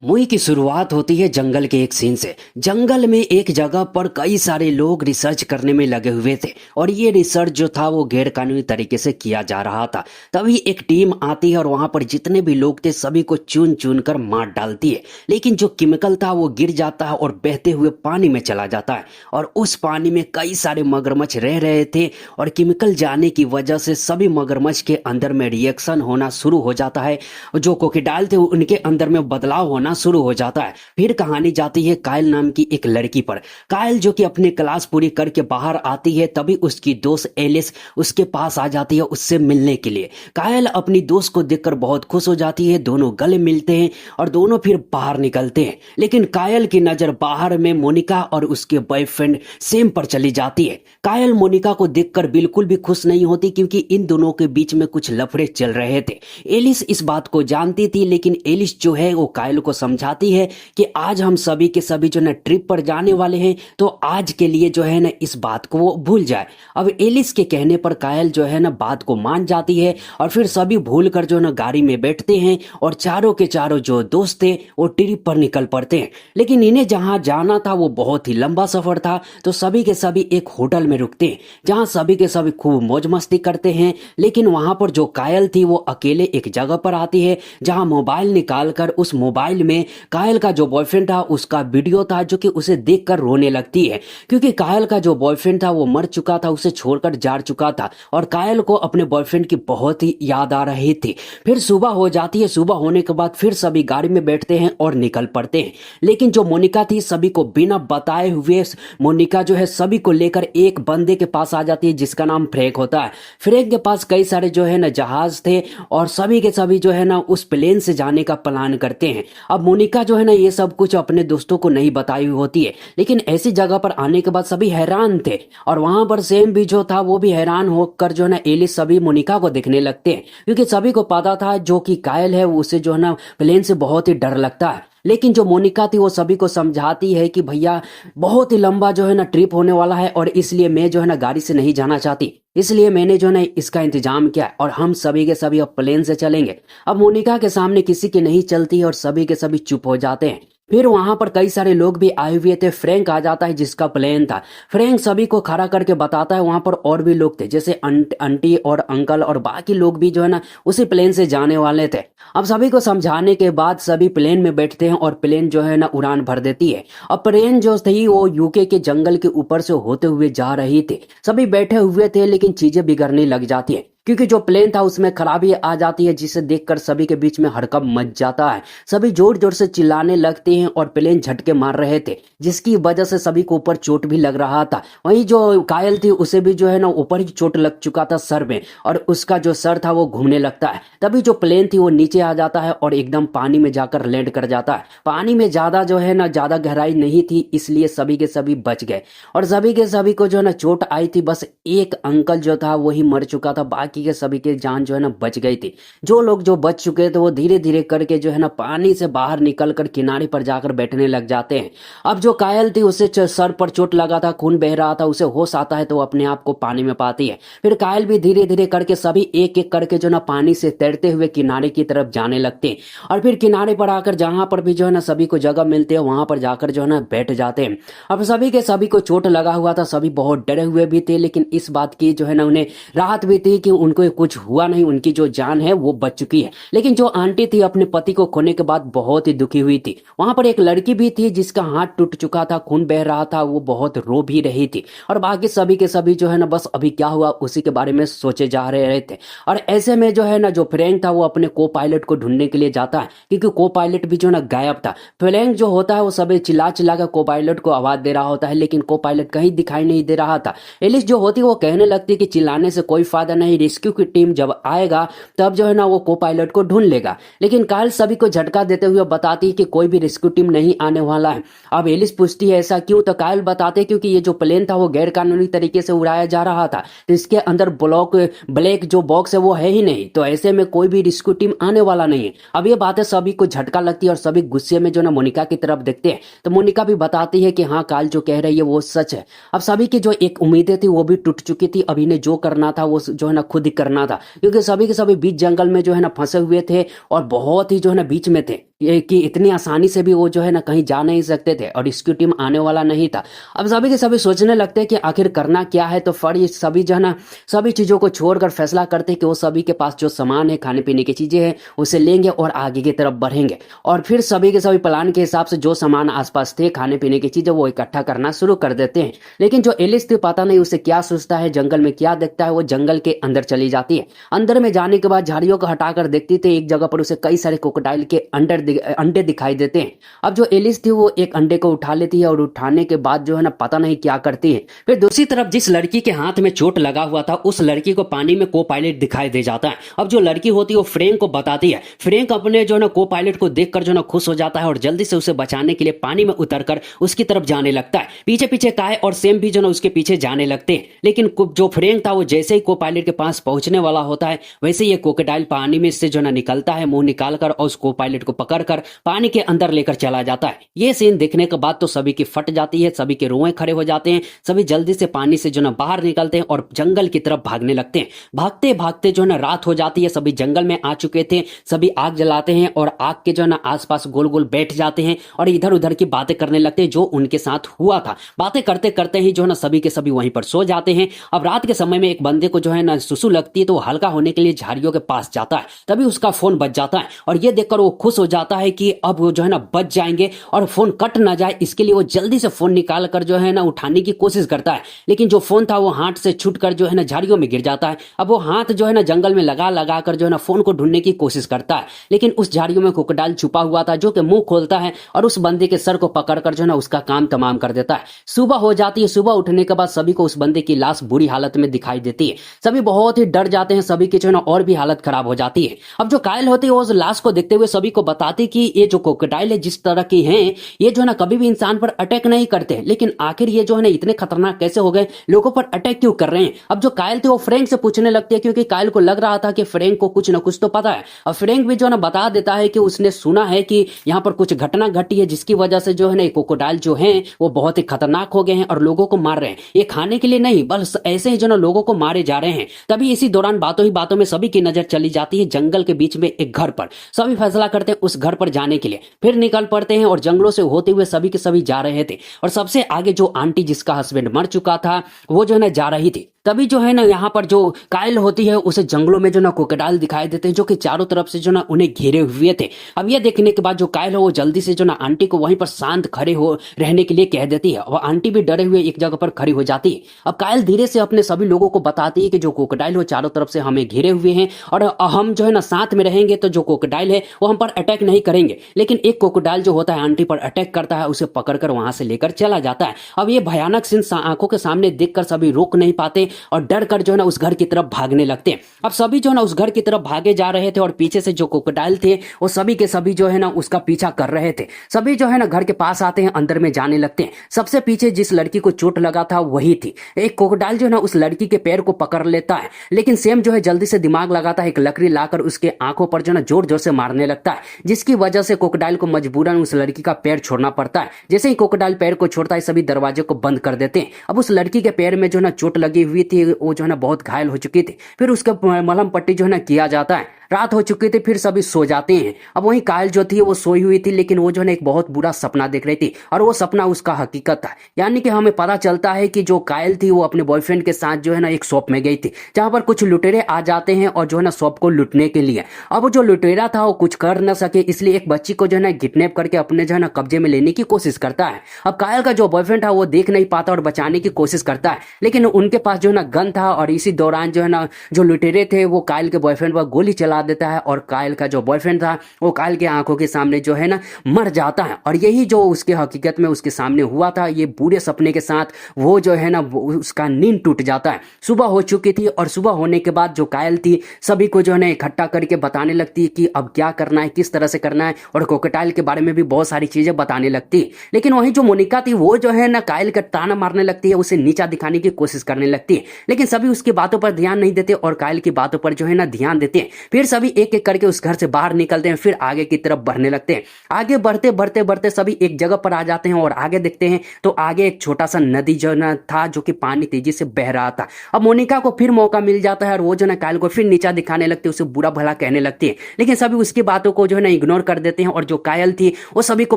Movie की शुरुआत होती है जंगल के एक सीन से। जंगल में एक जगह पर कई सारे लोग रिसर्च करने में लगे हुए थे और ये रिसर्च जो था वो गैर कानूनी तरीके से किया जा रहा था। तभी एक टीम आती है और वहां पर जितने भी लोग थे सभी को चुन चुन कर मार डालती है। लेकिन जो केमिकल था वो गिर जाता है और बहते हुए पानी में चला जाता है और उस पानी में कई सारे मगरमच्छ रह रहे थे और केमिकल जाने की वजह से सभी मगरमच्छ के अंदर में रिएक्शन होना शुरू हो जाता है। जो क्रोकोडाइल थे उनके अंदर में बदलाव होना शुरू हो जाता है। फिर कहानी जाती है कायल नाम की एक लड़की पर। कायल जो कि अपनी क्लास पूरी करके बाहर आती है तभी उसकी दोस्त एलिस उसके पास आ जाती है उससे मिलने के लिए। कायल अपनी दोस्त को देखकर बहुत खुश हो जाती है, दोनों गले मिलते हैं और दोनों फिर बाहर निकलते हैं। लेकिन कायल की नजर बाहर में मोनिका और उसके बॉयफ्रेंड सेम पर चली जाती है। कायल मोनिका को देखकर बिल्कुल भी खुश नहीं होती क्योंकि इन दोनों के बीच में कुछ लफड़े चल रहे थे। एलिस इस बात को जानती थी लेकिन एलिस जो है वो कायल को समझाती है कि आज हम सभी के सभी जो है ट्रिप पर जाने वाले हैं तो आज के लिए जो है ना इस बात को वो भूल जाए। अब एलिस के कहने पर कायल जो है ना बात को मान जाती है और फिर सभी भूल कर जो ना गाड़ी में बैठते हैं और चारों के चारों जो दोस्त थे वो ट्रिप पर निकल पड़ते हैं। लेकिन इन्हें जहां जाना था वो बहुत ही लंबा सफर था तो सभी के सभी एक होटल में रुकते हैं जहां सभी के सभी खूब मौज मस्ती करते हैं। लेकिन वहां पर जो कायल थी वो अकेले एक जगह पर आती है जहां मोबाइल निकाल कर उस मोबाइल में कायल का जो बॉयफ्रेंड था उसका वीडियो था जो कि उसे देखकर रोने लगती है क्योंकि कायल का जो बॉयफ्रेंड था वो मर चुका था, उसे छोड़कर जा चुका था और कायल को अपने बॉयफ्रेंड की बहुत ही याद आ रही थी। फिर सुबह हो जाती है, सुबह होने के बाद फिर सभी गाड़ी में बैठते हैं और निकल पड़ते हैं। लेकिन जो मोनिका थी सभी को बिना बताए हुए मोनिका जो है सभी को लेकर एक बंदे के पास आ जाती है जिसका नाम फ्रैंक होता है। फ्रैंक के पास कई सारे जो है ना जहाज थे और सभी के सभी जो है ना उस प्लेन से जाने का प्लान करते हैं। अब मोनिका जो है ना ये सब कुछ अपने दोस्तों को नहीं बताई हुई होती है लेकिन ऐसी जगह पर आने के बाद सभी हैरान थे और वहां पर सेम भी जो था वो भी हैरान होकर जो है ना एलिस सभी मोनिका को देखने लगते हैं क्योंकि सभी को पता था जो कि कायल है उसे जो है ना प्लेन से बहुत ही डर लगता है। लेकिन जो मोनिका थी वो सभी को समझाती है कि भैया बहुत ही लंबा जो है ना ट्रिप होने वाला है और इसलिए मैं जो है ना गाड़ी से नहीं जाना चाहती, इसलिए मैंने जो है ना इसका इंतजाम किया है और हम सभी के सभी अब प्लेन से चलेंगे। अब मोनिका के सामने किसी की नहीं चलती और सभी के सभी चुप हो जाते हैं। फिर वहां पर कई सारे लोग भी आए हुए थे। फ्रैंक आ जाता है जिसका प्लेन था। फ्रैंक सभी को खड़ा करके बताता है वहां पर और भी लोग थे जैसे आंटी और अंकल और बाकी लोग भी जो है ना उसी प्लेन से जाने वाले थे। अब सभी को समझाने के बाद सभी प्लेन में बैठते हैं और प्लेन जो है ना उड़ान भर देती है। अब प्लेन जो थी वो यूके के जंगल के ऊपर से होते हुए जा रही थी। सभी बैठे हुए थे लेकिन चीजें बिगड़ने लग जाती है क्योंकि जो प्लेन था उसमें खराबी आ जाती है जिसे देखकर सभी के बीच में हड़कंप मच जाता है। सभी जोर जोर से चिल्लाने लगते हैं और प्लेन झटके मार रहे थे जिसकी वजह से सभी को ऊपर चोट भी लग रहा था। वहीं जो कायल थी उसे भी जो है ना ऊपर ही चोट लग चुका था सर में और उसका जो सर था वो घूमने लगता है। तभी जो प्लेन थी वो नीचे आ जाता है और एकदम पानी में जाकर लैंड कर जाता है। पानी में ज्यादा जो है ना ज्यादा गहराई नहीं थी इसलिए सभी के सभी बच गए और सभी के सभी को जो है ना चोट आई थी। बस एक अंकल जो था वही मर चुका था, बाकी के सभी के जान जो है ना बच गई थी। जो लोग जो बच चुके थे वो धीरे धीरे करके जो है ना पानी से बाहर निकल कर किनारे पर जाकर बैठने लग जाते हैं। अब जो कायल थी उसे सर पर चोट लगा था, खून बह रहा था, उसे होश आता है तो वो अपने आप को पानी में पाती है। फिर कायल भी धीरे धीरे करके सभी एक एक करके जो ना पानी से तैरते हुए किनारे की तरफ जाने लगते हैं और फिर किनारे पर आकर जहां पर भी जो है ना सभी को जगह मिलती है वहां पर जाकर जो है ना बैठ जाते हैं। अब सभी के सभी को चोट लगा हुआ था, सभी बहुत डरे हुए भी थे लेकिन इस बात की जो है ना उन्हें राहत भी थी कि उनको कुछ हुआ नहीं, उनकी जो जान है वो बच चुकी है। लेकिन जो आंटी थी अपने पति को खोने के बाद बहुत ही दुखी हुई थी। वहां पर एक लड़की भी थी जिसका हाथ टूट चुका था, खून बह रहा था, वो बहुत रो भी रही थी और बाकी सभी के सभी जो है ना बस अभी क्या हुआ उसी के बारे में सोचे जा रहे थे। और ऐसे में जो है ना जो फ्रैंक था वो अपने को पायलट को ढूंढने के लिए जाता है क्योंकि को पायलट भी जो है ना गायब था। फ्रैंक जो होता है वो सभी चिल्ला चिल्ला कर को पायलट को आवाज दे रहा होता है लेकिन को पायलट कहीं दिखाई नहीं दे रहा था। एलिस जो होती वो कहने लगती कि चिल्लाने से कोई फायदा नहीं, रेस्क्यू की टीम जब आएगा तब जो है ना वो को पायलट को ढूंढ लेगा। लेकिन कायल सभी को झटका देते हुए बताती है कि कोई भी रेस्क्यू टीम नहीं आने वाला है। अब एलिस पूछती है ऐसा क्यों, तो कायल बताते क्योंकि ये जो प्लेन था वो गैर कानूनी तरीके से उड़ाया जा रहा था तो इसके अंदर ब्लैक जो बॉक्स है वो है ही नहीं, तो ऐसे में कोई भी रेस्क्यू टीम आने वाला नहीं है। अब ये बातें सभी को झटका लगती है और सभी गुस्से में जो ना मोनिका की तरफ देखते हैं तो मोनिका भी बताती है कि हाँ कायल जो कह रही है वो सच है। अब सभी की जो एक उम्मीदें थी वो भी टूट चुकी थी। अब इन्हें जो करना था वो जो है ना खुद ही करना था क्योंकि सभी के सभी बीच जंगल में जो है ना फंसे हुए थे और बहुत ही जो है ना बीच में थे। कि इतनी आसानी से भी वो जो है ना कहीं जा नहीं सकते थे और रेस्क्यू टीम आने वाला नहीं था। अब सभी के सभी सोचने लगते हैं कि आखिर करना क्या है, तो फिर ये सभी जो है ना सभी चीज़ों को छोड़कर फैसला करते हैं कि वो सभी के पास जो सामान है, खाने पीने की चीज़ें हैं, उसे लेंगे और आगे की तरफ बढ़ेंगे। और फिर सभी के सभी प्लान के हिसाब से जो सामान आसपास थे, खाने पीने की चीज़ें, वो इकट्ठा करना शुरू कर देते हैं। लेकिन जो एलिस थी, पता नहीं उसे क्या सोचता है, जंगल में क्या देखता है, वो जंगल के अंदर चली जाती है। अंदर में जाने के बाद झाड़ियों को हटाकर देखती थी, एक जगह पर उसे कई सारे क्रोकोडाइल के अंडे दिखाई देते हैं। अब जो एलिस थी वो एक अंडे को उठा लेती है और उठाने के बाद जो है ना पता नहीं क्या करती है। फिर दूसरी तरफ जिस लड़की के हाथ में चोट लगा हुआ था, उस लड़की को पानी में को पायलट दिखाई दे जाता है। अब जो लड़की होती है वो फ्रैंक को बताती है। फ्रैंक अपने जो है ना को पायलट को देखकर जो है ना खुश हो जाता है और जल्दी से उसे बचाने के लिए पानी में उतरकर उसकी तरफ जाने लगता है। पीछे पीछे काय और सेम भी जो है ना उसके पीछे जाने लगते हैं। लेकिन जो फ्रैंक था वो जैसे ही को पायलट के पास पहुंचने वाला होता है, वैसे ये क्रोकोडाइल पानी में से जो है ना निकलता है, मुंह निकालकर, और उस को पायलट को पकड़कर पानी के अंदर लेकर चला जाता है। ये सीन देखने के बाद तो सभी की फट जाती है, सभी के रोए खड़े हो जाते हैं। सभी जल्दी से पानी से जो ना बाहर निकलते हैं और जंगल की तरफ भागने लगते हैं। भागते भागते जो है ना रात हो जाती है। सभी जंगल में आ चुके थे। सभी आग जलाते हैं और आग के जो है ना आसपास गोल गोल बैठ जाते हैं और इधर उधर की बातें करने लगते हैं जो उनके साथ हुआ था। बातें करते करते ही जो है ना सभी के सभी वहीं पर सो जाते हैं। अब रात के समय में एक बंदे को जो है ना सुसु लगती है, तो वो हल्का होने के लिए झाड़ियों के पास जाता है। तभी उसका फोन बज जाता है और ये देखकर वो खुश हो जाता है कि अब वो जो है ना बच जाएंगे और फोन कट ना जाए, इसके लिए वो जल्दी से फोन निकाल कर जो है ना उठाने की कोशिश करता है। लेकिन जो फोन था वो हाथ से छूटकर जो है ना झाड़ियों में गिर जाता है। अब वो हाथ जो है ना जंगल में लगा लगा कर जो है ना फोन को ढूंढने की कोशिश करता है, लेकिन उस झाड़ियों में क्रोकोडाइल छुपा हुआ था, जो कि मुंह खोलता है और उस बंदे के सर को पकड़कर जो है ना उसका काम तमाम कर देता है। सुबह हो जाती है। सुबह उठने के बाद सभी को उस बंदे की लाश बुरी हालत में दिखाई देती है। सभी बहुत ही डर जाते हैं। सभी की जो है ना और भी हालत खराब हो जाती है। अब जो कायल होती है वो उस लाश को देखते हुए सभी को बताती कि ये जो क्रोकोडाइल है जिस तरह की हैं, ये जो है ना कभी भी इंसान पर अटैक नहीं करते, लेकिन आखिर ये जो है ना इतने खतरनाक कैसे हो गए, लोगों पर अटैक क्यों कर रहे हैं। अब जो कायल थे वो फ्रैंक से पूछने लगते हैं, क्योंकि कायल को लग रहा था कि फ्रैंक को कुछ ना कुछ तो पता है। और फ्रैंक भी जो है ना बता देता है कि उसने सुना है कि यहाँ पर कुछ घटना घटी है, जिसकी वजह से जो है ना क्रोकोडाइल जो है वो बहुत ही खतरनाक हो गए हैं और लोगों को मार रहे हैं। ये खाने के लिए नहीं, बस ऐसे ही जो ना लोगों को मारे जा रहे हैं। तभी इसी दौरान बातों ही बातों में सभी की नजर चली जाती है जंगल के बीच में एक घर पर। सभी फैसला करते हैं उस घर पर जाने के लिए। फिर निकल पड़ते हैं और जंगलों से होते हुए सभी के सभी जा रहे थे। और सबसे आगे जो आंटी जिसका हस्बैंड मर चुका था, वो जो है ना जा रही थी। तभी जो है ना यहाँ पर जो कायल होती है उसे जंगलों में जो ना क्रोकोडाइल दिखाई देते हैं, जो कि चारों तरफ से जो ना उन्हें घेरे हुए थे। अब ये देखने के बाद जो कायल है वो जल्दी से जो ना आंटी को वहीं पर शांत खड़े हो रहने के लिए कह देती है और आंटी भी डरे हुए एक जगह पर खड़ी हो जाती है। अब कायल धीरे से अपने सभी लोगों को बताती है कि जो क्रोकोडाइल हो चारों तरफ से हमें घेरे हुए हैं और हम जो है ना साथ में रहेंगे तो जो क्रोकोडाइल है वो हम पर अटैक नहीं करेंगे। लेकिन एक क्रोकोडाइल जो होता है आंटी पर अटैक करता है, उसे पकड़कर वहां से लेकर चला जाता है। अब ये भयानक सीन आंखों के सामने देखकर सभी रोक नहीं पाते और डर कर जो है ना उस घर की तरफ भागने लगते हैं। अब सभी जो है ना उस घर की तरफ भागे जा रहे थे और पीछे से जो क्रोकोडाइल थे वो सभी के सभी जो है ना उसका पीछा कर रहे थे। सभी जो है ना घर के पास आते हैं, अंदर में जाने लगते हैं। सबसे पीछे जिस लड़की को चोट लगा था वही थी। एक क्रोकोडाइल जो है ना उस लड़की के पैर को पकड़ लेता है, लेकिन सेम जो है जल्दी से दिमाग लगाता है, एक लकड़ी लाकर उसके आंखों पर जो है ना जोर जोर से मारने लगता है, जिसकी वजह से क्रोकोडाइल को मजबूरन उस लड़की का पैर छोड़ना पड़ता है। जैसे ही क्रोकोडाइल पैर को छोड़ता है सभी दरवाजे को बंद कर देते हैं। अब उस लड़की के पैर में जो है ना चोट लगी हुई थी, वो जो है ना बहुत घायल हो चुकी थी। फिर उसका मलहम पट्टी जो है ना किया जाता है। रात हो चुकी थी, फिर सभी सो जाते हैं। अब वहीं कायल जो थी वो सोई हुई थी, लेकिन वो जो है ना एक बहुत बुरा सपना देख रही थी और वो सपना उसका हकीकत था। यानी कि हमें पता चलता है कि जो कायल थी वो अपने बॉयफ्रेंड के साथ जो है ना एक शॉप में गई थी, जहां पर कुछ लुटेरे आ जाते हैं और जो है ना शॉप को लूटने के लिए। अब जो लुटेरा था वो कुछ कर न सके, इसलिए एक बच्ची को जो है ना किडनैप करके अपने जो है ना कब्जे में लेने की कोशिश करता है। अब कायल का जो बॉयफ्रेंड था वो देख नहीं पाता और बचाने की कोशिश करता है, लेकिन उनके पास जो है ना गन था और इसी दौरान जो है ना जो लुटेरे थे वो कायल के बॉयफ्रेंड पर गोली चला देता है और कायल का जो बॉयफ्रेंड था वो कायल के आंखों के सामने जो है ना मर जाता है। और यही जो उसके हकीकत में उसके सामने हुआ था, ये बुरे सपने के साथ वो जो है ना उसका नींद टूट जाता है। सुबह हो चुकी थी और सुबह होने के बाद जो कायल थी सभी को जो है ना इकट्ठा करके बताने लगती है कि अब क्या करना है, किस तरह से करना है, और क्रोकोडाइल के बारे में भी बहुत सारी चीजें बताने लगती है। लेकिन वहीं जो मोनिका थी वो जो है ना कायल का ताना मारने लगती है, उसे नीचा दिखाने की कोशिश करने लगती है, लेकिन सभी उसकी बातों पर ध्यान नहीं देते और कायल की बातों पर जो है ना ध्यान देते हैं। फिर सभी एक एक करके उस घर से बाहर निकलते हैं, फिर आगे की तरफ बढ़ने लगते हैं। आगे बढ़ते बढ़ते बढ़ते सभी एक जगह पर आ जाते हैं और आगे देखते हैं तो आगे एक छोटा सा नदी जो ना था, जो कि पानी तेजी से बह रहा था। अब मोनिका को फिर मौका मिल जाता है और वो जो ना कायल को फिर नीचा दिखाने लगती है, उसे बुरा भला कहने लगती है, लेकिन सभी उसकी बातों को जो है ना इग्नोर कर देते हैं। और जो कायल थी वो सभी को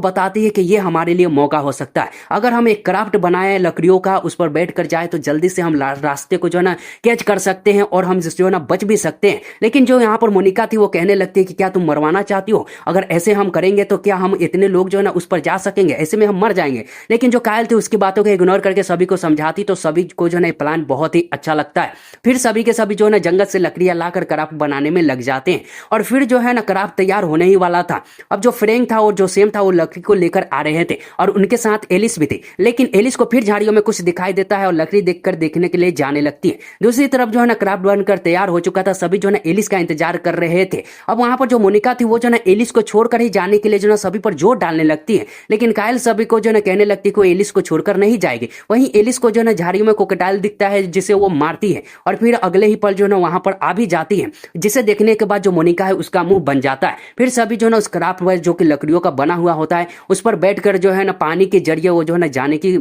बताती है कि ये हमारे लिए मौका हो सकता है, अगर हम एक क्राफ्ट बनाए लकड़ियों का, उस पर बैठ कर जाए तो जल्दी से हम रास्ते को जो है ना कैच कर सकते हैं और हम जो है ना बच भी सकते हैं। लेकिन जो यहाँ पर मोनिका थी वो कहने लगती है कि क्या तुम मरवाना चाहती हो, अगर ऐसे हम करेंगे तो क्या हम इतने लोग जो है ना उस पर जा सकेंगे, ऐसे में हम मर जाएंगे। लेकिन जो कायल थी उसकी बातों को इग्नोर करके सभी को समझाती, तो सभी को जो है ना प्लान बहुत ही अच्छा लगता है। फिर सभी के सभी जो है ना जंगल से लकड़ियां लाकर क्राफ्ट बनाने में लग जाते हैं और फिर जो है ना क्राफ्ट तैयार होने ही वाला था। अब जो फ्रैंक था और जो सेम था वो लकड़ी को लेकर आ रहे थे और उनके साथ एलिस भी थी, लेकिन एलिस को फिर झाड़ियों में कुछ दिखाई देता है और लकड़ी देखकर देखने के लिए जाने लगती है। दूसरी तरफ जो है ना क्राफ्ट बनकर तैयार हो चुका था, सभी जो है ना एलिस का इंतजार कर रहे थे। अब वहां पर जो मोनिका थी वो जो है ना एलिस को छोड़कर ही जाने के लिए जो है सभी पर जोर डालने लगती है, लेकिन कायल सभी को जो है ना कहने लगती है कि एलिस को छोड़कर नहीं जाएगी। वहीं एलिस को जो है ना झाड़ियों में क्रोकोडाइल दिखता है जिसे वो मारती है और फिर अगले ही पल जो है ना वहां पर आ भी जाती है, जिसे देखने के बाद जो मोनिका है उसका मुंह बन जाता है। फिर सभी जो है ना उस क्राफ्ट जो कि लकड़ियों का बना हुआ होता है उस पर बैठकर जो है ना पानी के जरिए वो जो है ना जाने की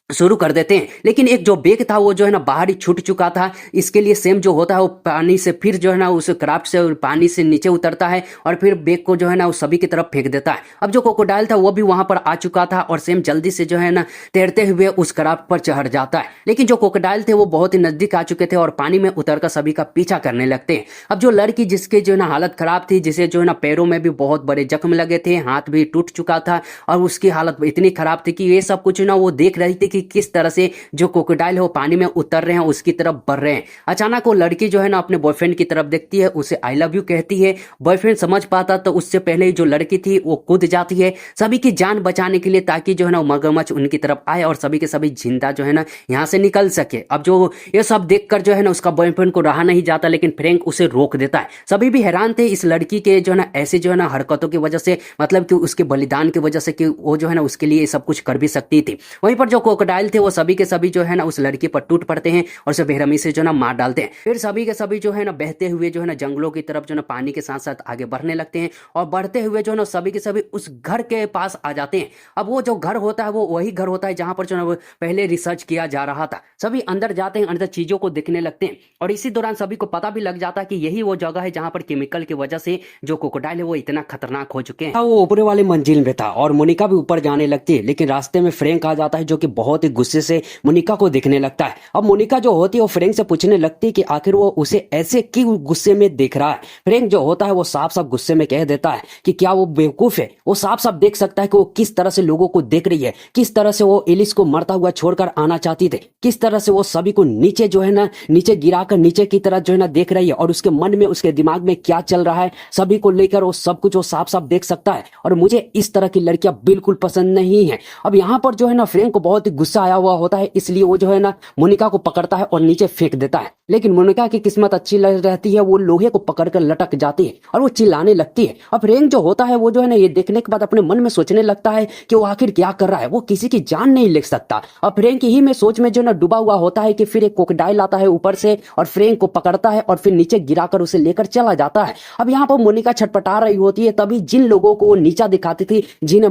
शुरू कर देते हैं। लेकिन एक जो बेग था वो जो है ना बाहर ही छूट चुका था, इसके लिए सेम जो होता है वो पानी से फिर जो है ना उस क्राफ्ट से पानी से नीचे उतरता है और फिर बेग को जो है ना उस सभी की तरफ फेंक देता है। अब जो क्रोकोडाइल था वो भी वहां पर आ चुका था और सेम जल्दी से जो है ना तैरते हुए उस क्राफ्ट पर चढ़ जाता है, लेकिन जो क्रोकोडाइल थे वो बहुत ही नजदीक आ चुके थे और पानी में उतरकर सभी का पीछा करने लगते हैं। अब जो लड़की जिसके जो है ना हालत खराब थी, जिसे जो है ना पैरों में भी बहुत बड़े जख्म लगे थे, हाथ भी टूट चुका था और उसकी हालत इतनी खराब थी कि ये सब कुछ ना वो देख रही थी कि किस तरह से जो क्रोकोडाइल है वो पानी में उतर रहे हैं, उसकी तरफ बढ़ रहे हैं। अचानक वो लड़की जो है ना अपने बॉयफ्रेंड की तरफ देखती है, उसे आई लव यू कहती है। बॉयफ्रेंड समझ पाता तो उससे पहले ही जो लड़की थी वो कूद जाती है सभी की जान बचाने के लिए, ताकि जो है ना मगरमच्छ उनकी तरफ आए और सभी के सभी जिंदा जो है ना यहाँ से निकल सके। अब जो ये सब देखकर जो है ना उसका बॉयफ्रेंड को रहा नहीं जाता, लेकिन फ्रैंक उसे रोक देता है। सभी भी हैरान थे इस लड़की के जो है ना ऐसे जो है ना हरकतों की वजह से, मतलब कि उसके बलिदान की वजह से कि वो जो है ना उसके लिए सब कुछ कर भी सकती थी। वहीं पर जो क्रोकोडाइल थे वो सभी के सभी जो है ना उस लड़की पर टूट पड़ते हैं और उसे बेरहमी से जो ना मार डालते हैं। फिर सभी के सभी जो है ना बहते हुए जो है ना जंगलों की तरफ जो ना पानी के साथ साथ आगे बढ़ने लगते हैं और बढ़ते हुए जो है ना सभी के सभी उस घर के पास आ जाते हैं। अब वो जो घर होता है वो वही घर होता है जहां पर जो ना पहले रिसर्च किया जा रहा था। सभी अंदर जाते हैं, अंदर चीजों को देखने लगते हैं और इसी दौरान सभी को पता भी लग जाता है कि यही वो जगह है जहां पर केमिकल की वजह से जो क्रोकोडाइल है वो इतना खतरनाक हो चुके हैं। वो ऊपर वाले मंजिल में था और मोनिका भी ऊपर जाने लगती है, लेकिन रास्ते में फ्रैंक आ जाता है जो कि बहुत ही गुस्से से मोनिका को देखने लगता है। अब मोनिका जो होती है वो फ्रैंक से पूछने लगती है कि आखिर वो उसे ऐसे क्यों गुस्से में देख रहा है। फ्रैंक जो होता है वो साफ साफ गुस्से में कह देता है कि क्या वो बेवकूफ है, वो साफ साफ देख सकता है कि वो किस तरह से लोगों को देख रही है, किस तरह से वो एलिस को मरता हुआ छोड़कर आना चाहती थी, किस तरह से वो सभी को नीचे जो है ना नीचे गिराकर नीचे की तरह जो है ना देख रही है और उसके मन में उसके दिमाग में क्या चल रहा है सभी को लेकर वो सब कुछ वो साफ साफ देख सकता है। और मुझे इस तरह की लड़कियां बिल्कुल पसंद नहीं है। अब यहाँ पर जो है ना फ्रैंक को बहुत ही गुस्सा आया हुआ होता है, इसलिए वो जो है ना मोनिका को पकड़ता है और नीचे फेंक देता है। लेकिन मोनिका की किस्मत अच्छी रहती है, वो लोहे को पकड़कर लटक जाती है और वो चिल्लाने लगती है। अब फ्रैंक जो होता है वो जो है ना ये देखने के बाद अपने मन में सोचने लगता है कि वो आखिर क्या कर रहा है, वो किसी की जान नहीं ले सकता। अब फ्रैंक ही में सोच में जो ना डूबा हुआ होता है कि फिर एक क्रोकोडाइल आता है ऊपर से और फ्रैंक को पकड़ता है और फिर नीचे गिराकर उसे लेकर चला जाता है। अब यहाँ पर मोनिका छटपटा रही होती है, तभी जिन लोगों को वो नीचा दिखाती थी, जिन्हें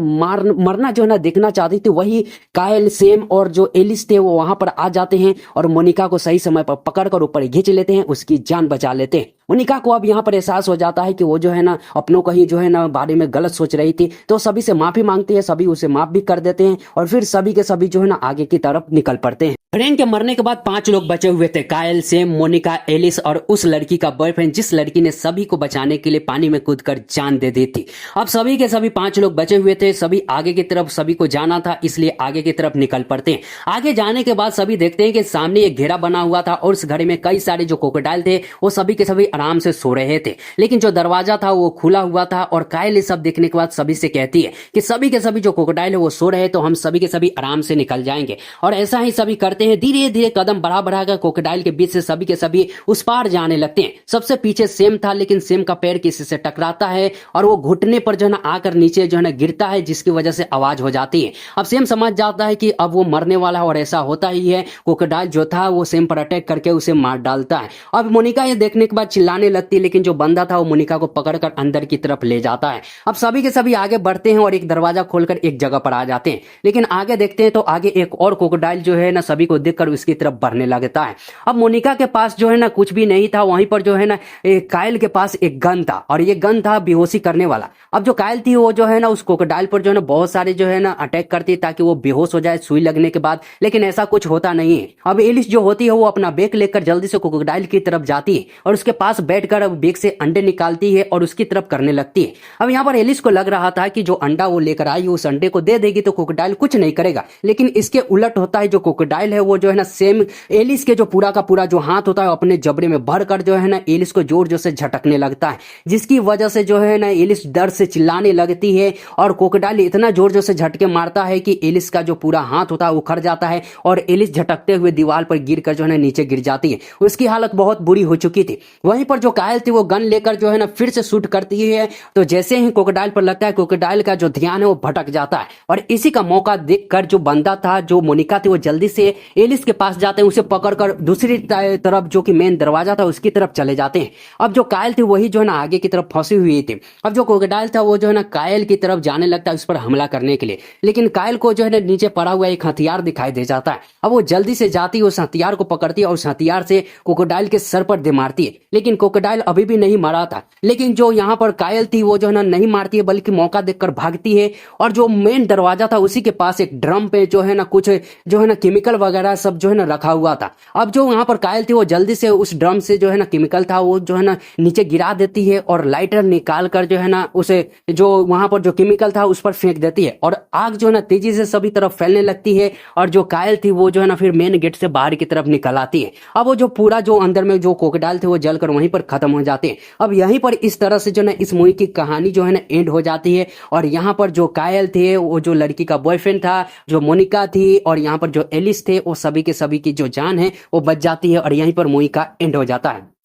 मरना जो है ना देखना चाहती थी, वही कायल, सेम और जो एलिस थे वो वहां पर आ जाते हैं और मोनिका को सही समय पर पकड़कर ऊपर खींच लेते हैं, उसकी जान बचा लेते हैं। मोनिका को अब यहाँ पर एहसास हो जाता है कि वो जो है ना अपनों का ही जो है ना बारे में गलत सोच रही थी, तो सभी से माफी मांगती है, सभी उसे माफ भी कर देते हैं और फिर सभी के सभी जो है ना आगे की तरफ निकल पड़ते हैं। फ्रैंक के मरने के बाद 5 लोग बचे हुए थे, कायल, सेम, मोनिका, एलिस और उस लड़की का बॉयफ्रेंड, जिस लड़की ने सभी को बचाने के लिए पानी में कूदकर जान दे दी थी। अब सभी के सभी 5 लोग बचे हुए थे, सभी आगे की तरफ सभी को जाना था, इसलिए आगे की तरफ निकल पड़ते हैं। आगे जाने के बाद सभी देखते हैं कि सामने एक घेरा बना हुआ था और उस घड़े में कई सारे जो क्रोकोडाइल थे वो सभी के सभी आराम से सो रहे थे, लेकिन जो दरवाजा था वो खुला हुआ था। और कायल सब देखने के बाद सभी से कहती है कि सभी के सभी जो क्रोकोडाइल है वो सो रहे, तो हम सभी के सभी आराम से निकल जाएंगे। और ऐसा ही सभी करते हैं, धीरे धीरे कदम बढ़ा बढ़ा कर क्रोकोडाइल के बीच से सभी के सभी उस पार जाने लगते हैं। सबसे पीछे सेम था, लेकिन सेम का पैर किसी से टकराता है और वो घुटने पर जो है ना आकर नीचे जो है ना गिरता है, जिसकी वजह से आवाज हो जाती है। अब सेम समझ जाता है कि अब वो मरने वाला है और ऐसा होता ही है। क्रोकोडाइल जो था वो सेम पर अटैक करके उसे मार डालता है। अब मोनिका ये देखने के बाद चिल्लाने लगती है, लेकिन जो बंदा था वो मोनिका को पकड़कर अंदर की तरफ ले जाता है। अब सभी के सभी आगे बढ़ते हैं और एक दरवाजा खोलकर एक जगह पर आ जाते हैं, लेकिन आगे देखते हैं तो आगे एक और क्रोकोडाइल जो है ना सभी को देखकर उसकी तरफ बढ़ने लगता है। अब मोनिका के पास जो है ना कुछ भी नहीं था, वहीं पर जो है ना कायल के पास एक गन था और ये गन था बेहोशी करने वाला। अब जो कायल थी वो जो है ना उस क्रोकोडाइल पर जो है ना बहुत सारे जो है ना अटैक करती है ताकि वो बेहोश हो जाए सुई लगने के बाद, लेकिन ऐसा कुछ होता नहीं है। अब एलिस जो होती है वो अपना बेग लेकर जल्दी से क्रोकोडाइल की तरफ जाती है और उसके पास बैठकर बेग से अंडे निकालती है और उसकी तरफ करने लगती है। अब यहाँ पर एलिस को लग रहा था कि जो अंडा वो लेकर आई उस अंडे को दे देगी तो क्रोकोडाइल कुछ नहीं करेगा, लेकिन इसके उलट होता है। जो क्रोकोडाइल है वो जो है ना सेम एलिस के जो पूरा का पूरा जो हाथ होता है अपने जबड़े में भरकर जो है ना एलिस को जोर जोर से झटकने लगता है, जिसकी वजह से जो है ना एलिस दर्द से चिल्लाने लगती है और क्रोकोडाइल इतना जोर जोर से झटके मारता है कि एलिस का जो पूरा हाथ होता है उखड़ जाता है और एलिस झटकते हुए दीवार पर गिरकर जो है ना नीचे गिर जाती है। उसकी हालत बहुत बुरी हो चुकी थी। वहीं पर जो कायल थी वो गन लेकर जो है ना फिर से शूट करती है, तो जैसे ही क्रोकोडाइल पर लगता है क्रोकोडाइल का जो ध्यान है वो भटक जाता है और इसी का मौका देखकर जो बंदा था जो मोनिका थी वो जल्दी से एलिस के पास जाते हैं, उसे पकड़कर दूसरी तरफ जो कि मेन दरवाजा था उसकी तरफ चले जाते हैं। अब जो कायल थी वही जो है ना आगे की तरफ फंसी हुई थी। अब जो क्रोकोडाइल था वो जो है ना कायल की तरफ जाने लगता है उस पर हमला करने के लिए, लेकिन कायल को जो है ना नीचे पड़ा हुआ एक हथियार दिखाई दे जाता है। अब वो जल्दी से जाती है, उस हथियार को पकड़ती है और उस हथियार से क्रोकोडाइल के सर पर दे मारती है, लेकिन क्रोकोडाइल अभी भी नहीं मरा था। लेकिन जो यहाँ पर कायल थी वो जो है ना नहीं मारती है बल्कि मौका देखकर भागती है और जो मेन दरवाजा था उसी के पास एक ड्रम पे जो है ना कुछ जो है ना केमिकल वगैरह सब जो है ना रखा हुआ था। अब जो यहाँ पर कायल थी वो जल्दी से उस ड्रम से जो है ना केमिकल था वो जो है ना नीचे गिरा देती है और लाइटर निकाल कर जो है ना उसे जो वहां पर जो केमिकल था उस पर फेंक देती है और आग जो है ना तेजी से सभी तरफ फैलने लगती है और जो कायल थी वो जो है ना फिर मेन गेट से बाहर की तरफ निकल आती है। अब वो जो पूरा जो अंदर में जो क्रोकोडाइल थे वो जलकर वहीं पर खत्म हो जाते हैं। अब यहीं पर इस तरह से जो ना इस मूवी की कहानी जो है ना एंड हो जाती है और यहाँ पर जो कायल थे वो जो लड़की का बॉयफ्रेंड था, जो मोनिका थी और यहाँ पर जो एलिस थे वो सभी के सभी की जो जान है वो बच जाती है और यहीं पर मूवी का एंड हो जाता है।